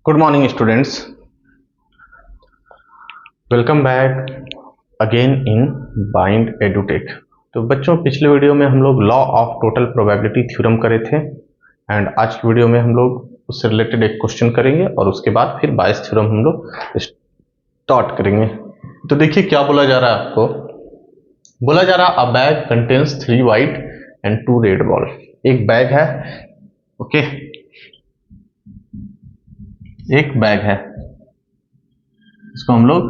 Good morning students, welcome back again in bind edutech. तो बच्चों, पिछले वीडियो में हम लोग law of total probability theorem करे थे एंड आज की वीडियो में हम लोग उससे रिलेटेड एक क्वेश्चन करेंगे और उसके बाद फिर बायस थ्योरम हम लोग स्टार्ट करेंगे। तो देखिए क्या बोला जा रहा है आपको। बोला जा रहा अ bag contains 3 white and 2 red ball. एक बैग है, ओके, एक बैग है, इसको हम लोग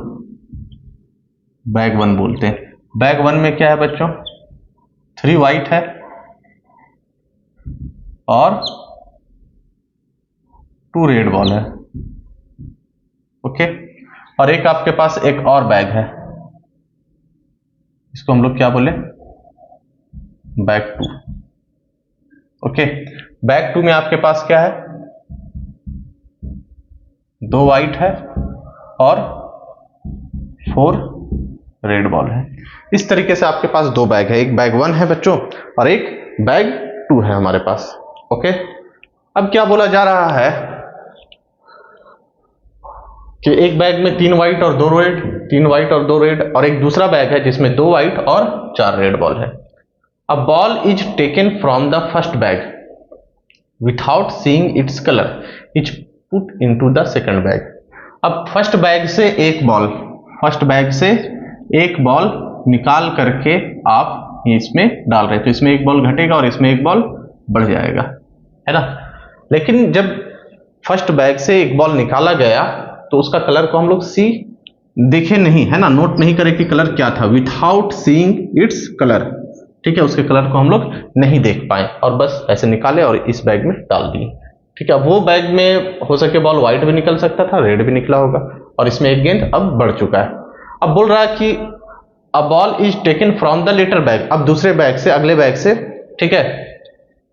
बैग 1 बोलते हैं। बैग 1 में क्या है बच्चों? 3 वाइट है और 2 रेड बॉल है, ओके। और एक आपके पास एक और बैग है, इसको हम लोग क्या बोले? Bag 2, okay. बैग 2 में आपके पास क्या है? 2 वाइट है और 4 रेड बॉल है। इस तरीके से आपके पास 2 बैग है, एक बैग 1 है बच्चों और एक बैग 2 है हमारे पास, ओके। अब क्या बोला जा रहा है कि एक बैग में 3 वाइट और 2 रेड, 3 वाइट और 2 रेड, और एक दूसरा बैग है जिसमें 2 वाइट और 4 रेड बॉल है। अ ball is taken from the first bag without seeing its colour is put into the second bag. अब फर्स्ट बैग से एक बॉल, फर्स्ट बैग से एक बॉल निकाल करके आप इसमें डाल रहे हैं, तो इसमें एक बॉल घटेगा और इसमें एक बॉल बढ़ जाएगा, है ना। लेकिन जब फर्स्ट बैग से एक बॉल निकाला गया तो उसका कलर को हम लोग देखे नहीं, है ना, नोट नहीं करे कि कलर क्या था। विथआउट सीइंग इट्स कलर, ठीक है, उसके कलर को हम लोग नहीं देख पाए और बस ऐसे निकाले और इस बैग में डाल दिए, ठीक है। वो बैग में हो सके बॉल व्हाइट भी निकल सकता था, रेड भी निकला होगा, और इसमें एक गेंद अब बढ़ चुका है। अब बोल रहा है कि a ball is taken from the latter bag. अब दूसरे बैग से, अगले बैग से, ठीक है,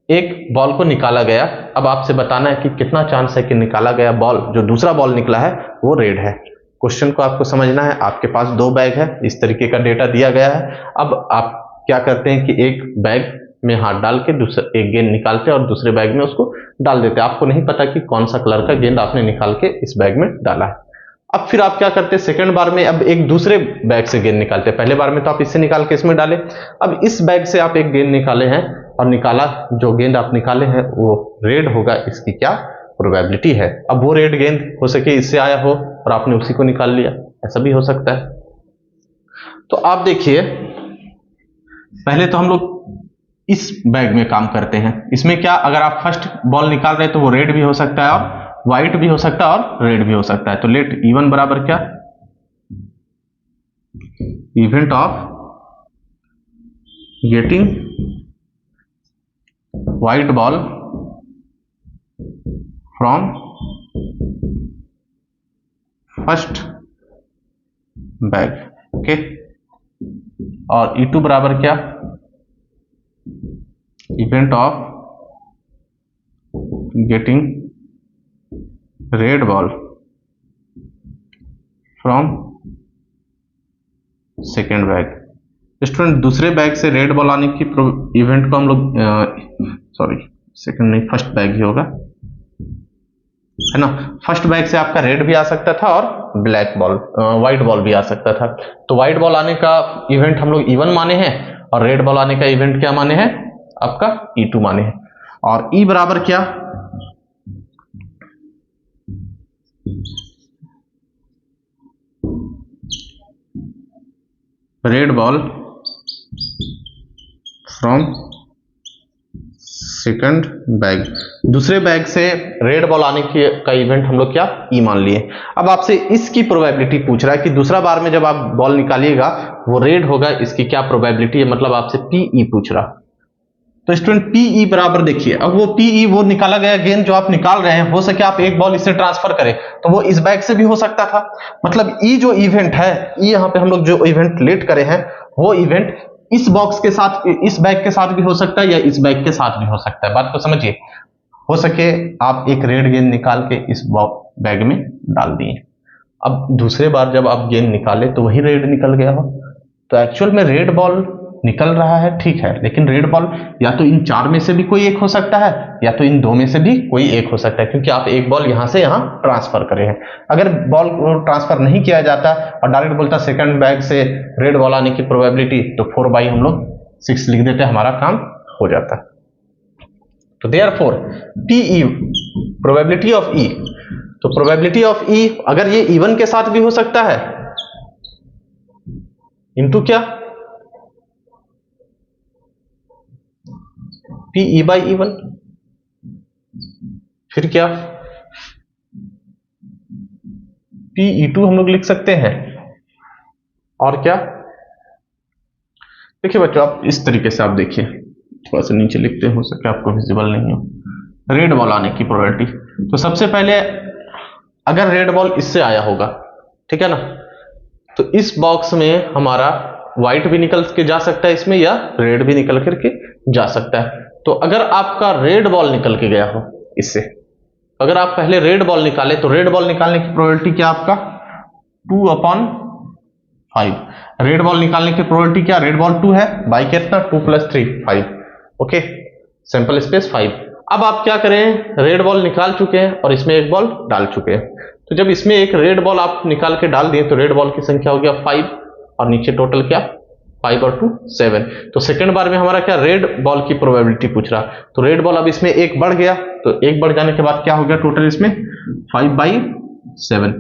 एक बॉल को निकाला गया। अब आपसे बताना है कि कितना चांस है कि निकाला गया बॉल, जो दूसरा बॉल निकला है, वो रेड है। क्वेश्चन को आपको समझना है। आपके पास 2 बैग है, इस तरीके का डेटा दिया गया है। अब आप क्या करते हैं कि एक बैग में हाथ डाल के दूसरा एक गेंद निकालते हैं और दूसरे बैग में उसको डाल देते हैं। आपको नहीं पता कि कौन सा कलर का गेंद आपने निकाल के इस बैग में डाला है। अब फिर आप क्या करते हैं, सेकंड बार में अब एक दूसरे बैग से गेंद निकालते हैं। पहले बार में तो आप इससे निकाल के इसमें डाले, अब इस बैग से आप एक गेंद निकाले हैं और निकाला, जो गेंद आप निकाले हैं वो रेड होगा, इसकी क्या प्रोबेबिलिटी है। अब वो रेड गेंद हो सके इससे आया हो और आपने उसी को निकाल लिया, ऐसा भी हो सकता है। तो आप देखिए, पहले तो हम लोग इस बैग में काम करते हैं। इसमें क्या, अगर आप फर्स्ट बॉल निकाल रहे हैं तो वो रेड भी हो सकता है और व्हाइट भी हो सकता है और रेड भी हो सकता है। तो लेट E1 बराबर क्या? Event of getting white ball from first bag, okay. और E2 बराबर क्या? Event of getting red ball from second bag. Student, दूसरे बैग से रेड बॉल आने की इवेंट को हम लोग सॉरी, सेकंड नहीं, फर्स्ट बैग ही होगा, है ना। फर्स्ट बैग से आपका रेड भी आ सकता था और ब्लैक बॉल, व्हाइट बॉल भी आ सकता था। तो व्हाइट बॉल आने का इवेंट हम लोग E1 माने हैं और रेड बॉल आने का इवेंट क्या माने हैं? आपका E2 माने हैं। और E बराबर क्या? Red ball from second bag. दूसरे बैग से रेड बॉल आने की का इवेंट हम लोग क्या E मान लिए। अब आपसे इसकी प्रोबेबिलिटी पूछ रहा है कि दूसरा बार में जब आप बॉल निकालिएगा वो रेड होगा, इसकी क्या प्रोबेबिलिटी है, मतलब आपसे PE पूछ रहा। तो स्टूडेंट PE बराबर देखिए, अब वो PE, वो निकाला गया गेंद जो आप निकाल रहे हैं, हो सके आप एक बॉल इससे ट्रांसफर करें तो वो इस बैग से भी हो सकता था। मतलब E जो इवेंट है, E यहाँ पे हम लोग जो इवेंट लेट करे हैं, वो इवेंट इस बॉक्स के साथ, इस बैग के साथ भी हो सकता है या इस बैग के साथ भी हो सकता है। बात को समझिए। हो सके आप एक रेड गेंद निकाल के इस बैग में डाल दिए, अब दूसरे बार जब आप गेंद निकाले तो वही रेड निकल गया हो, तो एक्चुअल में रेड बॉल निकल रहा है, ठीक है, लेकिन रेड बॉल या तो इन 4 में से भी कोई एक हो सकता है या तो इन 2 में से भी कोई एक हो सकता है, क्योंकि आप एक बॉल यहां से यहां ट्रांसफर करे हैं। अगर बॉल ट्रांसफर नहीं किया जाता और डायरेक्ट बोलता सेकंड बैग से रेड बॉल आने की प्रोबेबिलिटी, तो 4/, हम लोग 6 लिख देते, हमारा काम हो जाता। तो therefore PE, probability of E, तो प्रोबेबिलिटी ऑफ E अगर ये इवन के साथ भी हो सकता है, इनटू क्या, PE/E1, फिर क्या, PE2 हम लोग लिख सकते हैं, और क्या, देखिए बच्चों आप इस तरीके से आप देखिए, थोड़ा सा नीचे लिखते, हो सके आपको विजिबल नहीं हो, रेड बॉल आने की प्रोबेबिलिटी। तो सबसे पहले अगर रेड बॉल इससे आया होगा, ठीक है ना, तो इस बॉक्स में हमारा व्हाइट भी निकल के जा सकता है इसमें, या रेड भी निकल करके जा सकता है। तो अगर आपका रेड बॉल निकल के गया हो इससे, अगर आप पहले रेड बॉल निकाले, तो रेड बॉल निकालने की प्रोबेबिलिटी क्या आपका 2/5, रेड बॉल निकालने की प्रोबेबिलिटी क्या, रेड बॉल 2 है, बाई कितना 2 + 3 5, ओके, सैंपल स्पेस 5। अब आप क्या करें, रेड बॉल निकाल चुके हैं और इसमें एक बॉल डाल चुके हैं, तो जब इसमें एक रेड बॉल आप निकाल के डाल दिए, तो रेड बॉल की संख्या हो गया 5 और नीचे टोटल क्या 5 और 2 7। तो सेकंड बार में हमारा क्या रेड बॉल की प्रोबेबिलिटी पूछ रहा, तो रेड बॉल अब इसमें एक बढ़ गया, तो एक बढ़ जाने के बाद क्या हो गया टोटल इसमें 5/7,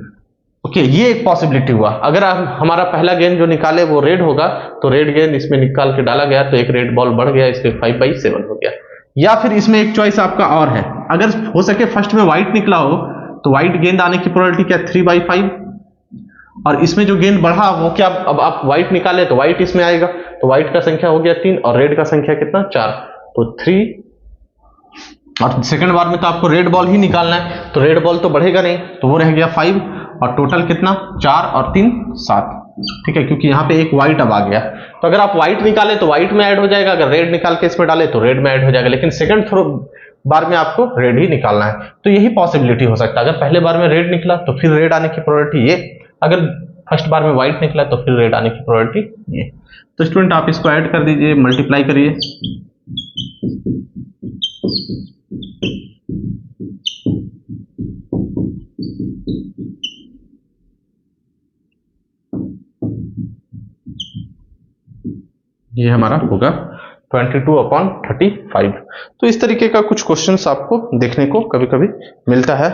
ओके, ये एक पॉसिबिलिटी हुआ। अगर हमारा पहला गेंद जो निकाले वो रेड होगा, तो रेड गेंद इसमें निकाल के डाला गया, तो एक रेड बॉल बढ़ गया, इसलिए 5/7 हो गया। या फिर इसमें एक चॉइस आपका और है, अगर हो सके फर्स्ट में व्हाइट निकला हो, तो व्हाइट गेंद आने की प्रोबेबिलिटी क्या 3/5, और इसमें जो गेंद बढ़ा वो क्या, अब आप व्हाइट निकाले तो व्हाइट इसमें आएगा, तो व्हाइट का संख्या हो गया 3 और रेड का संख्या कितना 4, तो 3, और सेकंड बार में तो आपको रेड बॉल ही निकालना है, तो रेड बॉल तो बढ़ेगा नहीं, तो वो रह गया 5 और टोटल कितना 4 और 3 7, ठीक है, क्योंकि यहाँ पे एक व्हाइट अब आ गया। तो अगर आप व्हाइट निकाले तो व्हाइट में ऐड हो जाएगा, अगर रेड निकाल के इसमें डाले तो रेड में ऐड हो जाएगा, लेकिन सेकंड बार में आपको रेड ही निकालना है। तो यही पॉसिबिलिटी हो सकता है, अगर पहले बार में रेड निकला तो फिर रेड आने की प्रोबेबिलिटी ये, अगर फर्स्ट बार में व्हाइट निकला तो फिर रेड आने की प्रोबेबिलिटी ये। तो स्टूडेंट आप इसको ऐड कर दीजिए, मल्टीप्लाई करिए, ये हमारा होगा 22/35। तो इस तरीके का कुछ क्वेश्चंस आपको देखने को कभी कभी मिलता है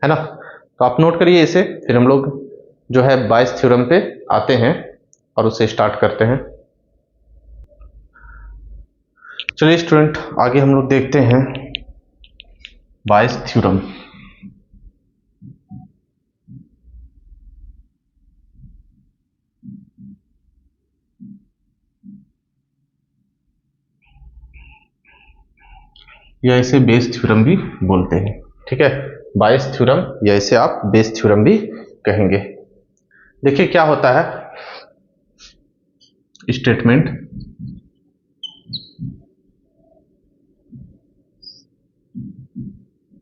ना, तो आप नोट करिए इसे, फिर हम लोग जो है बायस थ्योरम पे आते हैं और उसे स्टार्ट करते हैं। चलिए स्टूडेंट आगे हम लोग देखते हैं बायस थ्योरम। या इसे बेस थ्योरम भी बोलते हैं, ठीक है, बायस थ्योरम या इसे आप बेस थ्योरम भी कहेंगे। देखिए क्या होता है statement,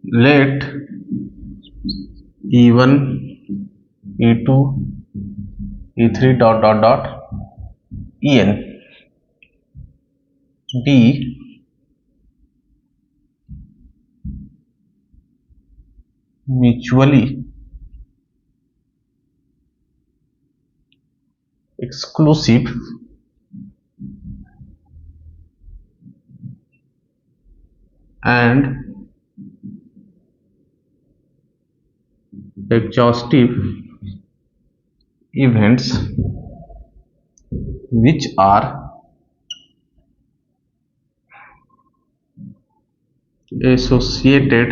let E1 E2 E3 ... En be mutually exclusive and exhaustive events which are associated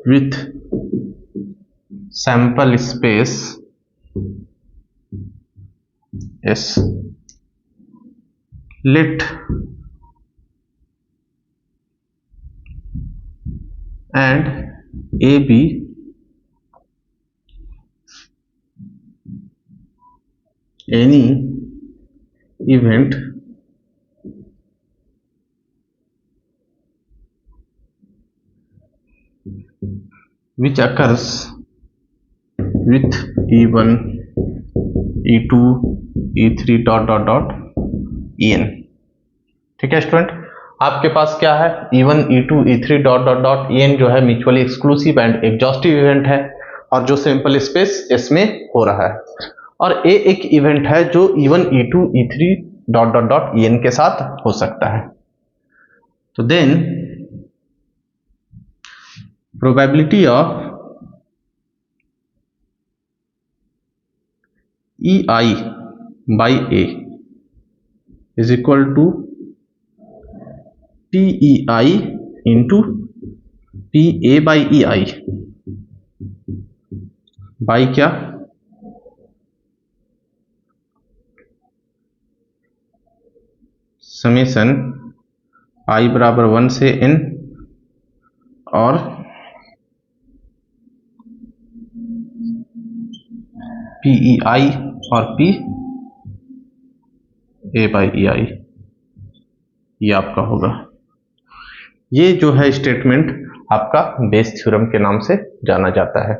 with sample space S, let and A be any event which occurs with E1, E2, E3 dot dot dot En। ठीक है student, आपके पास क्या है, E1 E2 E3 dot dot dot En जो है mutually exclusive and exhaustive event है, और जो सैंपल स्पेस इसमें हो रहा है। और ए एक इवेंट है जो E1 E2 E3 dot dot dot En के साथ हो सकता है। तो then probability of EI by A is equal to PEI into PA by EI by क्या, समेशन I बराबर 1 से N और PEI और PA बाई EI, ये आपका होगा। ये जो है स्टेटमेंट आपका बेस थ्योरम के नाम से जाना जाता है।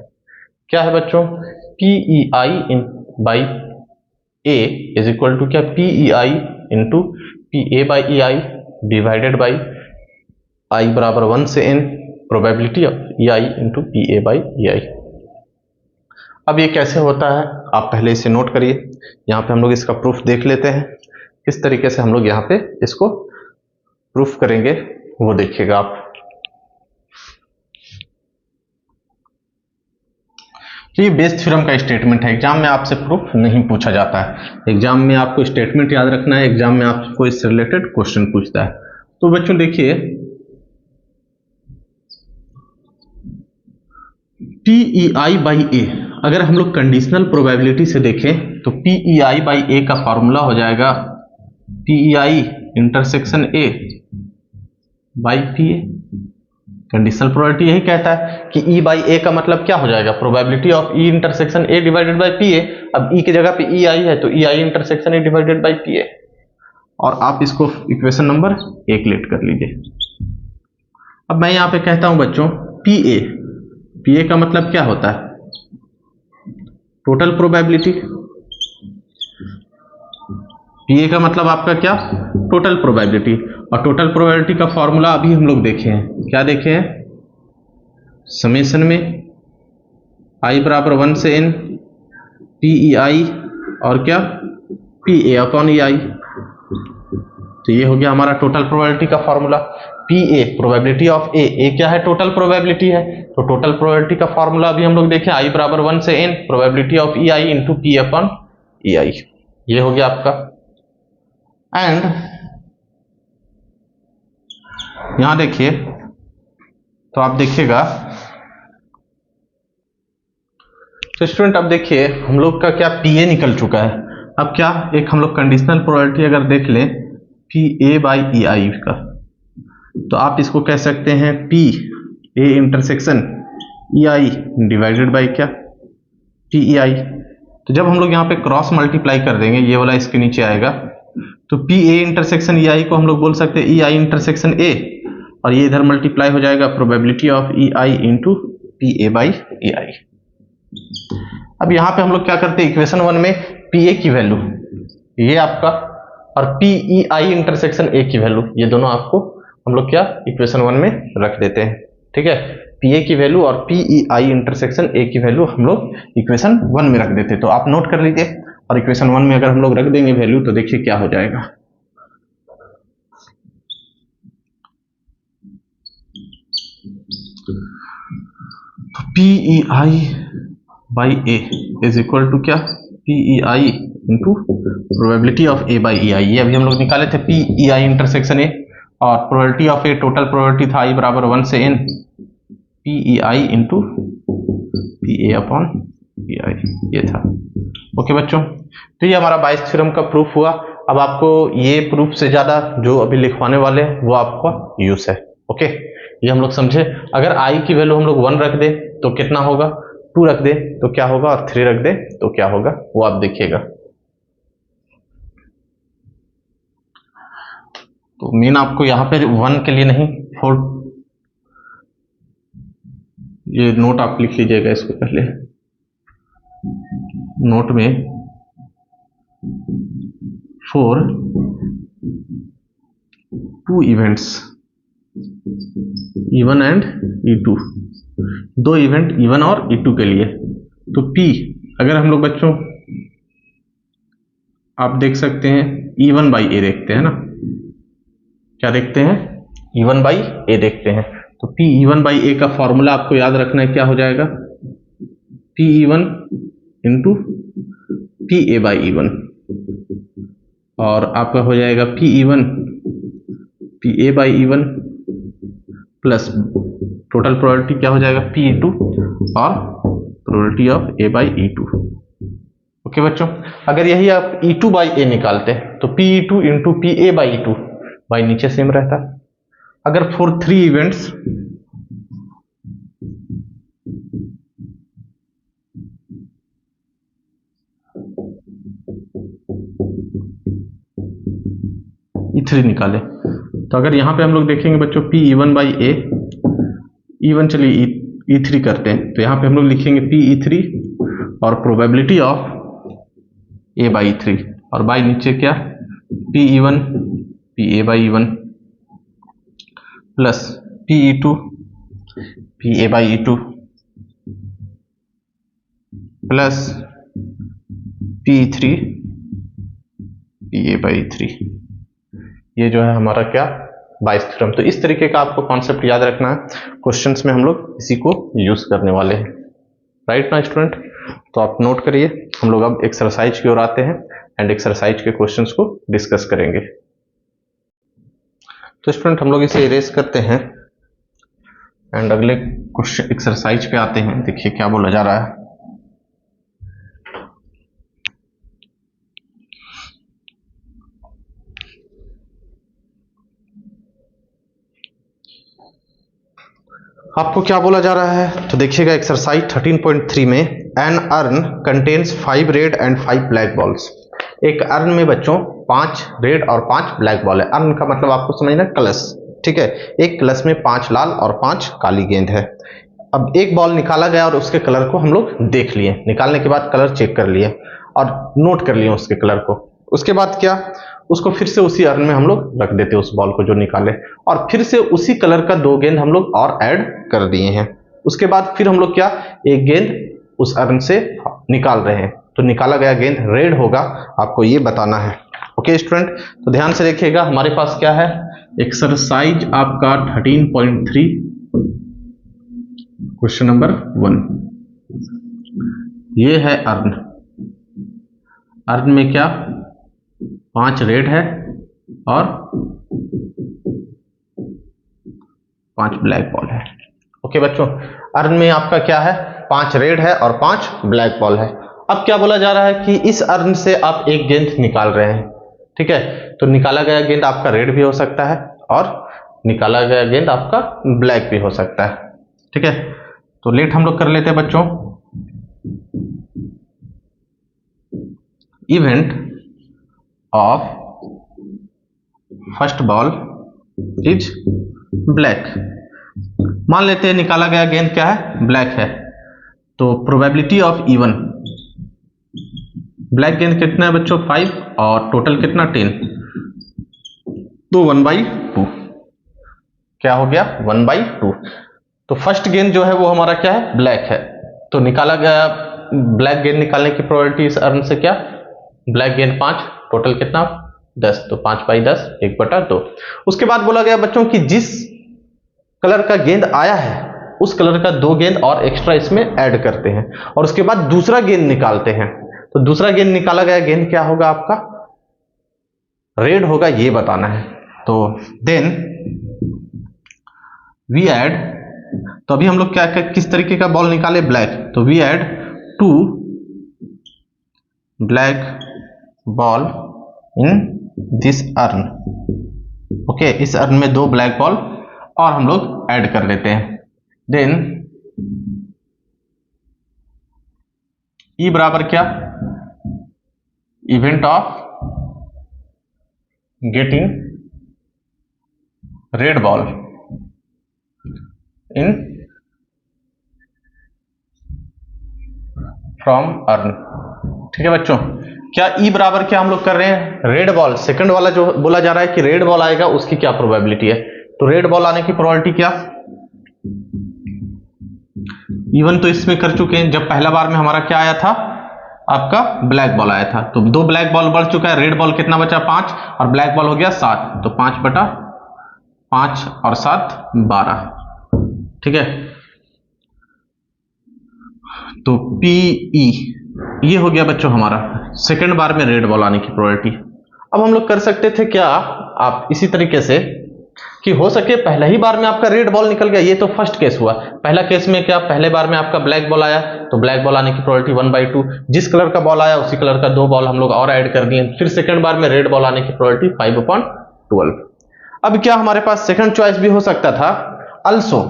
क्या है बच्चों, PEI by A is equal to क्या, PEI into PA by EI divided by I बराबर 1 से N probability of EI into PA by EI। अब ये कैसे होता है आप पहले इसे नोट करिए। यहाँ पे हम लोग इसका प्रूफ देख लेते हैं, किस तरीके से हम लोग यहाँ पे इसको प्रूफ करेंगे वो देखिएगा आप। तो ये बेस थ्योरम का स्टेटमेंट है, एग्जाम में आपसे प्रूफ नहीं पूछा जाता है। एग्जाम में आपको स्टेटमेंट याद रखना है, एग्जाम में आपको इससे रिलेटेड क्वेश्चन पूछता है। तो बच्चों देखिए, PEI बाई A, अगर हम लोग कंडीशनल प्रोबेबिलिटी से देखें तो PEI बाई A का फॉर्मूला हो जाएगा PEI intersection A by PA। Conditional probability यही कहता है कि E बाई A का मतलब क्या हो जाएगा, probability of E intersection A divided by PA। अब E की जगह पे EI है तो EI intersection A divided by PA, और आप इसको इक्वेशन नंबर 1 लेट कर लीजिए। अब मैं यहाँ पे कहता हूं बच्चों PA का मतलब क्या होता है, टोटल प्रोबेबिलिटी। PA का मतलब आपका क्या, टोटल प्रोबेबिलिटी। और टोटल प्रोबेबिलिटी का फॉर्मूला अभी हम लोग देखे हैं, क्या देखे हैं, समेशन में I बराबर 1 से N PEI और क्या PA अपॉन EI। तो ये हो गया हमारा टोटल प्रोबेबिलिटी का formula. PA probability of A क्या है, टोटल प्रोबेबिलिटी है। तो टोटल प्रोबेबिलिटी का फॉर्मूला अभी हम लोग देखें, I बराबर 1 से N probability of EI into P upon EI, ये हो गया आपका। एंड यहां देखिए, तो आप देखिएगा, तो स्टूडेंट अब देखिए हम लोग का क्या PA निकल चुका है। अब क्या एक हम लोग कंडीशनल प्रोबेबिलिटी अगर देख लें PA बाई EI का, तो आप इसको कह सकते हैं PA intersection EI divided by क्या PEI। तो जब हम लोग यहाँ पे क्रॉस मल्टीप्लाई कर देंगे, ये वाला इसके नीचे आएगा, तो PA इंटरसेक्शन EI को हम लोग बोल सकते हैं EI इंटरसेक्शन A, और ये इधर मल्टीप्लाई हो जाएगा probability of EI into PA by EI। अब यहाँ पे हम लोग क्या करते हैं, इक्वेशन 1 में PA की वैल्यू ये आपका, और PEI इंटरसेक्शन A की वैल्यू, ये दोनों आपको हम लोग क्या इक्वेशन 1 में रख देते हैं। ठीक है, PA की वैल्यू और PEI इंटरसेक्शन A की वैल्यू हम लोग इक्वेशन 1 में रख देते हैं। तो आप नोट कर लीजिए, और इक्वेशन 1 में अगर हम लोग रख देंगे वैल्यू, तो देखिए क्या हो जाएगा। तो PEI by A is equal to क्या, PEI into probability of A by EI, ये अभी हम लोग निकाले थे PEI इंटरसेक्शन A, और probability of A total probability था I बराबर 1 से N PEI into PA upon EI, ये था। ओके बच्चों, तो ये हमारा बाइस थ्योरम का प्रूफ हुआ। अब आपको ये प्रूफ से ज्यादा जो अभी लिखवाने वाले वो आपका यूज है। ओके, ये हम लोग समझे। अगर I की वैल्यू हम लोग 1 रख दे तो कितना होगा, 2 रख दे तो क्या होगा, और 3 रख दे तो क्या होगा, वो आप देखिएगा। तो मेन आपको यहाँ पे 1 के लिए नहीं, 4, ये नोट आप लिख लीजिएगा इसको पहले, नोट में for 2 events E1 and E2, 2 event E1 और E2 के लिए। तो P अगर हम लोग बच्चों आप देख सकते हैं E1 बाई ए देखते हैं ना, क्या देखते हैं, E1 बाई ए देखते हैं। तो P E1 बाई ए का फॉर्मूला आपको याद रखना है, क्या हो जाएगा, P E1 into P A by E1, और आपका हो जाएगा P E1 P A by E1 plus total probability क्या हो जाएगा P E2 और probability of A by E2। Okay बच्चों, अगर यही आप E2 बाई ए निकालते हैं तो P E2 into P A by E2, by नीचे सेम रहता है। अगर फॉर 3 इवेंट्स E3 निकाले, तो अगर यहां पे हम लोग देखेंगे बच्चों P E1 by A, E1 चलिए E3 करते हैं, तो यहां पे हम लोग लिखेंगे P E3 और probability of A by E3, और बाई नीचे क्या P E1 P A by E1 plus P E2 P A by E2 plus P E3 P A by E3। ये जो है हमारा क्या, बाइस थ्योरम। तो इस तरीके का आपको कॉन्सेप्ट याद रखना है, क्वेश्चंस में हम लोग इसी को यूज करने वाले हैं, राइट ना स्टूडेंट। तो आप नोट करिए, हम लोग अब एक्सरसाइज की ओर आते हैं एंड एक्सरसाइज के क्वेश्चंस को डिस्कस करेंगे। तो स्टूडेंट हम लोग इसे इरेज करते हैं एंड अगले क्वेश्चन एक्सरसाइज पे आते हैं। देखिए क्या बोला जा रहा है। आपको क्या बोला जा रहा है, तो देखिएगा एक्सरसाइज 13.3 में an urn contains 5 red and 5 black balls. एक अर्न में बच्चों 5 रेड और 5 ब्लैक बॉल है। अर्न का मतलब आपको समझना कलश, ठीक है। एक कलश में 5 लाल और 5 काली गेंद है। अब एक बॉल निकाला गया और उसके कलर को हम लोग देख लिए, निकालने के बाद कलर चेक कर लिए और नोट कर लिए उसके कलर को। उसके बाद क्या, उसको फिर से उसी अर्न में हम लोग रख देते उस बॉल को जो निकाले, और फिर से उसी कलर का 2 गेंद हम लोग और ऐड कर दिए हैं। उसके बाद फिर हम लोग क्या, एक गेंद उस अर्न से निकाल रहे हैं, तो निकाला गया गेंद रेड होगा, आपको ये बताना है। ओके स्टूडेंट, तो ध्यान से देखिएगा, हमारे पास क्या है, एक्सरसाइज आपका 13.3 क्वेश्चन नंबर 1। ये है अर्न, अर्न में क्या 5 रेड है और 5 ब्लैक बॉल है। ओके बच्चों, अर्न में आपका क्या है, 5 रेड है और 5 ब्लैक बॉल है। अब क्या बोला जा रहा है कि इस अर्न से आप एक गेंद निकाल रहे हैं, ठीक है। तो निकाला गया गेंद आपका रेड भी हो सकता है और निकाला गया गेंद आपका ब्लैक भी हो सकता है, ठीक है। तो लेट हम लोग कर लेते हैं बच्चों। Event of first ball is black. मान लेते हैं निकाला गया गेंद क्या है, ब्लैक है। तो प्रोबेबिलिटी ऑफ E1, ब्लैक गेंद कितना है बच्चों 5 और टोटल कितना 10, तो 1/2 क्या हो गया 1/2। तो फर्स्ट गेंद जो है वो हमारा क्या है, ब्लैक है। तो निकाला गया ब्लैक गेंद निकालने की प्रोबेबिलिटी इस अर्न से क्या, ब्लैक गेंद 5, टोटल कितना 10, तो 5/10 1/2। उसके बाद बोला गया बच्चों कि जिस कलर का गेंद आया है उस कलर का 2 गेंद और एक्स्ट्रा इसमें ऐड करते हैं, और उसके बाद दूसरा गेंद निकालते हैं। तो दूसरा गेंद निकाला गया गेंद क्या होगा आपका, रेड होगा, ये बताना है। तो देन वी ऐड, तो अभी हम लोग क्या किस तरीके का बॉल निकाले, ब्लैक, तो we add 2 black ball in this urn. Okay, इस अर्न में 2 ब्लैक बॉल और हम लोग ऐड कर लेते हैं। देन ई बराबर क्या, event of getting red ball in from earn. ठीक है बच्चों, क्या ई बराबर क्या हम लोग कर रहे हैं, रेड बॉल, सेकंड वाला जो बोला जा रहा है कि रेड बॉल आएगा उसकी क्या प्रोबेबिलिटी है, तो रेड बॉल आने की प्रोबेबिलिटी क्या, इवन तो इसमें कर चुके हैं, जब पहला बार में हमारा क्या आया था, आपका ब्लैक बॉल आया था, तो 2 ब्लैक बॉल बढ़ चुका है, रेड बॉल कितना बचा 5 और ब्लैक बॉल हो गया 7, तो 5/5 और 7 12, ठीक है। तो PE ये हो गया बच्चों हमारा सेकंड बार में रेड बॉल आने की प्रोबेबिलिटी। अब हम लोग कर सकते थे क्या, आप इसी तरीके से कि हो सके पहला ही बार में आपका रेड बॉल निकल गया, ये तो फर्स्ट केस हुआ। पहला केस में क्या, पहले बार में आपका ब्लैक बॉल आया तो ब्लैक बॉल आने की प्रोबेबिलिटी 1/2, जिस कलर का बॉल आया उसी कलर का 2 बॉल हम लोग और ऐड कर दिए, फिर सेकंड बार में रेड बॉल आने की प्रोबेबिलिटी 5/12। अब क्या हमारे पास सेकंड चॉइस भी हो सकता था, also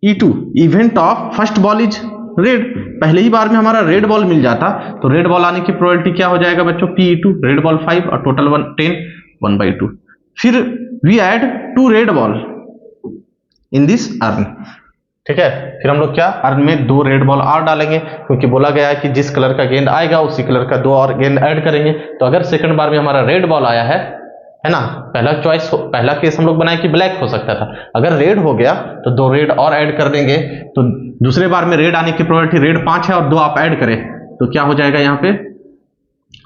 E2 event of first ball is red, पहले ही बार में हमारा रेड बॉल मिल जाता तो रेड बॉल आने की प्रोबेबिलिटी क्या हो जाएगा बच्चों, PE2 रेड बॉल 5 और टोटल 10 1/2। फिर we add 2 red ball in this urn, ठीक है। फिर हम लोग क्या, अर्न में 2 रेड बॉल और डालेंगे, क्योंकि बोला गया है कि जिस कलर का गेंद आएगा उसी कलर का 2 और गेंद ऐड करेंगे। तो अगर सेकंड बार में हमारा रेड बॉल आया है ना, पहला केस हम लोग बनाए कि ब्लैक हो सकता था, अगर रेड हो गया तो 2 रेड और ऐड कर देंगे, तो दूसरे बार में रेड आने की प्रोबेबिलिटी रेड 5 है और 2 आप ऐड करें तो क्या हो जाएगा यहाँ पे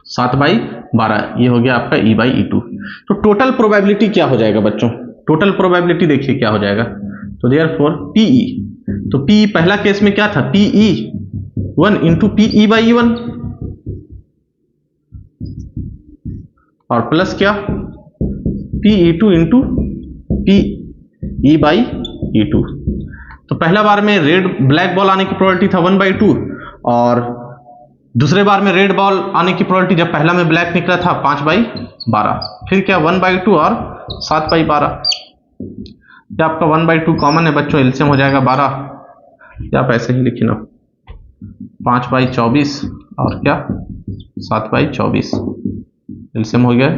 7/12, ये हो गया आपका E/E2। तो टोटल प्रोबेबिलिटी क्या हो जाएगा बच्चों, टोटल प्रोबेबिलिटी देखिए क्या हो जाएगा, तो देयरफॉर PE, तो PE पहला केस में क्या था, PE1 इंटू PE/E1 और प्लस क्या PE2 इंटू PE/E2। तो पहला बार में रेड ब्लैक बॉल आने की प्रोबेबिलिटी था 1/2 और दूसरे बार में रेड बॉल आने की प्रोबेबिलिटी जब पहला में ब्लैक निकला था 5/12, फिर क्या 1/2 और 7/12, क्या आपका 1/2 कॉमन है बच्चों, एलसीएम हो जाएगा 12, या आप ऐसे ही लिखिए ना 5/24 और क्या 7/24, एलसीएम हो गया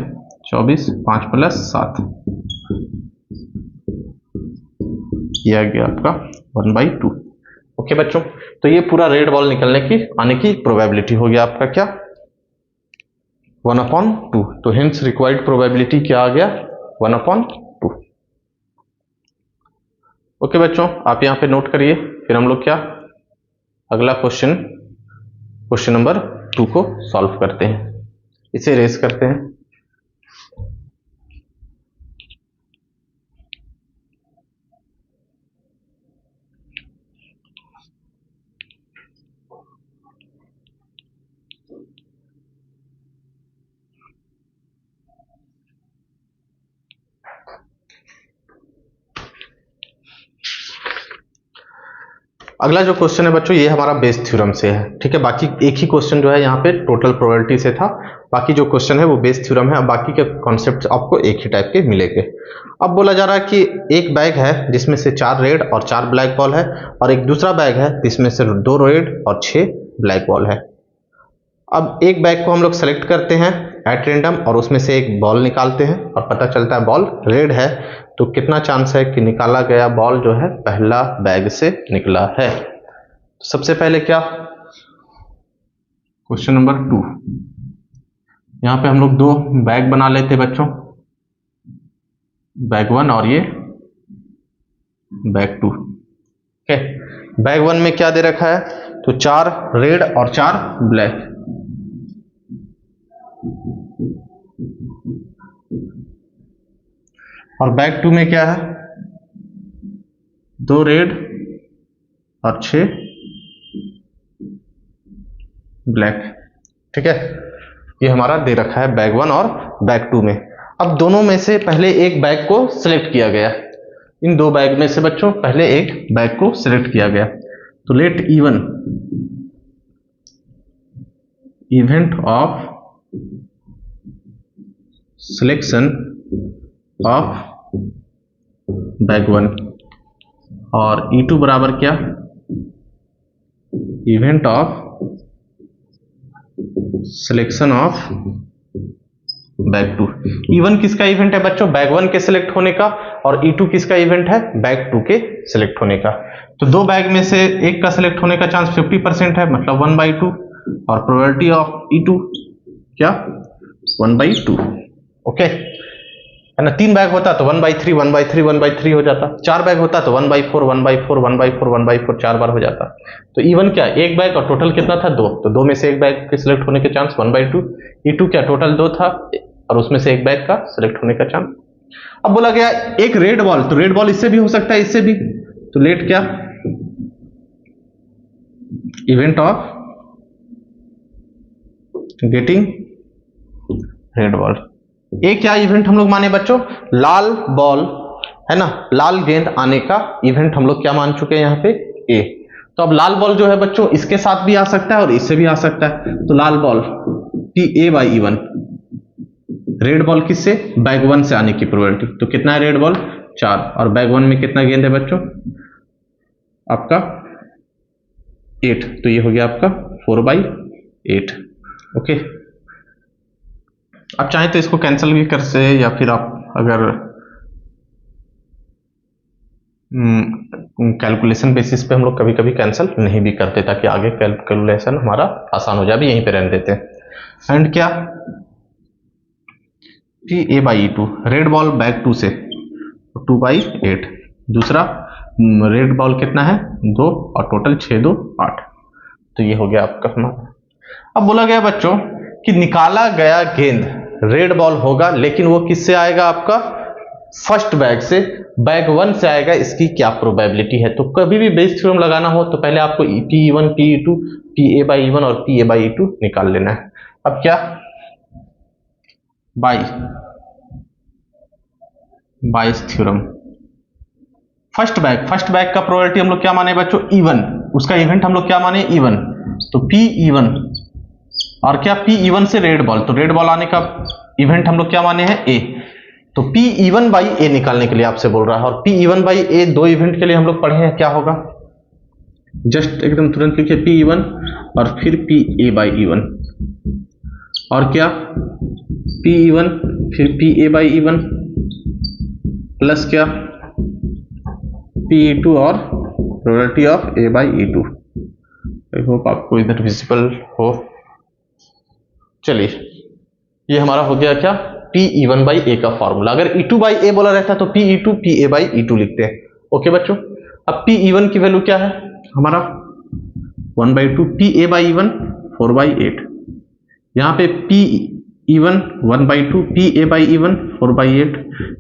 24, 5 + 7, यह गया आपका 1/2। ओके बच्चों, तो ये पूरा रेड बॉल निकलने की आने की प्रोबेबिलिटी हो गया आपका क्या 1/2। तो हेंस रिक्वायर्ड प्रोबेबिलिटी क्या आ गया 1/2। ओके बच्चों, आप यहां पे नोट करिए, फिर हम लोग क्या अगला क्वेश्चन नंबर 2 को सॉल्व करते हैं, इसे रेस करते हैं। अगला जो क्वेश्चन है बच्चों ये हमारा बेस थ्योरम से है, ठीक है। बाकी एक ही क्वेश्चन जो है यहाँ पे टोटल प्रोबेबिलिटी से था, बाकी जो क्वेश्चन है वो बेस थ्योरम है। अब बाकी के कॉन्सेप्ट आपको एक ही टाइप के मिलेंगे। अब बोला जा रहा है कि एक बैग है जिसमें से 4 रेड और 4 ब्लैक बॉल है, और एक दूसरा बैग है जिसमें से 2 रेड और 6 ब्लैक बॉल है। अब एक बैग को हम लोग सेलेक्ट करते हैं एट रेंडम और उसमें से एक बॉल निकालते हैं और पता चलता है बॉल रेड है, तो कितना चांस है कि निकाला गया बॉल जो है पहला बैग से निकला है। तो सबसे पहले क्या, क्वेश्चन नंबर 2, यहां पे हम लोग 2 बैग बना लेते हैं बच्चों, बैग 1 और ये बैग 2। ओके, बैग 1 में क्या दे रखा है, तो 4 रेड और 4 ब्लैक, और बैग 2 में क्या है 2 रेड और 6 ब्लैक, ठीक है। ये हमारा दे रखा है बैग 1 और बैग 2 में। अब दोनों में से पहले एक बैग को सिलेक्ट किया गया, इन 2 बैग में से बच्चों पहले एक बैग को सिलेक्ट किया गया, तो लेट E1 event of selection of bag 1 और E2 बराबर क्या event of selection of bag 2। E1 किसका इवेंट है बच्चों, बैग 1 के सिलेक्ट होने का, और E2 किसका इवेंट है, बैग 2 के सिलेक्ट होने का। तो 2 बैग में से एक का सिलेक्ट होने का चांस 50% है, मतलब 1/2, और प्रोबेबिलिटी ऑफ E2 क्या 1/2। ओके है ना। 3 बैग होता तो 1/3 1/3 1/3 हो जाता। 4 बैग होता तो 1/4 1/4 1/4 1/4 4 बार हो जाता। तो E1 क्या एक बैग और टोटल कितना था 2, तो 2 में से एक बैग के सिलेक्ट होने के चांस 1/2। E2 क्या टोटल 2 था और उसमें से एक बैग का सिलेक्ट होने का चांस। अब बोला गया एक रेड बॉल, तो रेड बॉल इससे भी हो सकता है इससे भी, तो लेट क्या event of getting red ball. एक क्या इवेंट हम लोग माने बच्चों, लाल बॉल है ना, लाल गेंद आने का इवेंट हम लोग क्या मान चुके हैं यहाँ पे ए। तो अब लाल बॉल जो है बच्चों इसके साथ भी आ सकता है और इससे भी आ सकता है। तो लाल बॉल PA/E1, रेड बॉल किससे बैग 1 से आने की प्रोबेबिलिटी। तो कितना है रेड बॉल 4 और बैग 1 में कितना गेंद है बच्चों आपका 8, तो ये हो गया आपका 4/8। ओके आप चाहें तो इसको कैंसिल भी कर से, या फिर आप अगर कैलकुलेशन बेसिस पे हम लोग कभी कभी कैंसिल नहीं भी करते ताकि आगे कैलकुलेशन हमारा आसान हो जाए, भी यहीं पे रहने देते हैं। एंड क्या PA/E2, रेड बॉल बैग 2 से 2/8, दूसरा रेड बॉल कितना है 2 और टोटल 6 2 8, तो ये हो गया आपका हमारा। अब बोला गया बच्चों कि निकाला गया गेंद रेड बॉल होगा, लेकिन वो किससे आएगा आपका फर्स्ट बैग से, बैग 1 से आएगा, इसकी क्या प्रोबेबिलिटी है। तो कभी भी बेस थ्योरम लगाना हो तो पहले आपको PE1 PE2 PA/E1 और PA/E2 निकाल लेना है। अब क्या बाइस थ्योरम, फर्स्ट बैग का प्रोबेबिलिटी हम लोग क्या माने बच्चों E1, उसका इवेंट हम लोग क्या माने E1, तो PE1 और क्या PE1 से रेड बॉल, तो रेड बॉल आने का इवेंट हम लोग क्या माने हैं A, तो PE1/A निकालने के लिए आपसे बोल रहा है। और PE1/A 2 इवेंट के लिए हम लोग पढ़े हैं, क्या होगा जस्ट एकदम तुरंत लिखिए PE1 और फिर PA/E1 और क्या PE1 फिर PA/E1 प्लस क्या PE2 और probability of A/E2। I hope आपको इधर विजिबल हो। चलिए ये हमारा हो गया क्या PE1/A का फॉर्मूला। अगर E2/A बोला रहता तो PE2 PA/E2 लिखते हैं। ओके बच्चों, अब PE1 की वैल्यू क्या है हमारा 1/2, PA/E1 4/8, यहाँ पे PE1 1/2, PA/E1 4/8,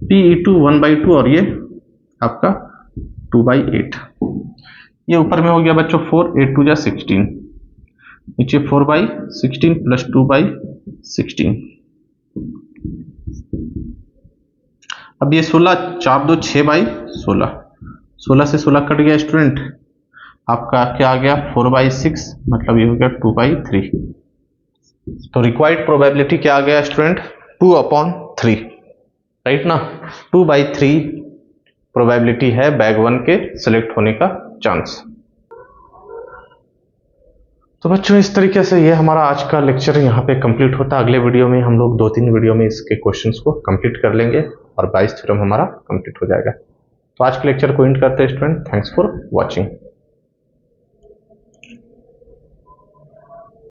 PE2 1/2 और ये आपका 2/8। ये ऊपर में हो गया बच्चों 4 8 2 16, नीचे 4/16 प्लस 2/16। अब ये 16 4 2 6/16, 16 से 16 कट गया स्टूडेंट, आपका क्या आ गया 4/6, मतलब ये हो गया 2/3। तो रिक्वायर्ड प्रोबेबिलिटी क्या आ गया स्टूडेंट 2/3, राइट ना। 2/3 प्रोबेबिलिटी है बैग 1 के सिलेक्ट होने का चांस। तो बच्चों इस तरीके से ये हमारा आज का लेक्चर यहाँ पे कंप्लीट होता है। अगले वीडियो में हम लोग 2-3 वीडियो में इसके क्वेश्चंस को कंप्लीट कर लेंगे और बाइस थ्योरम हमारा कंप्लीट हो जाएगा। तो आज के लेक्चर को एंड करते हैं स्टूडेंट। Thanks for watching.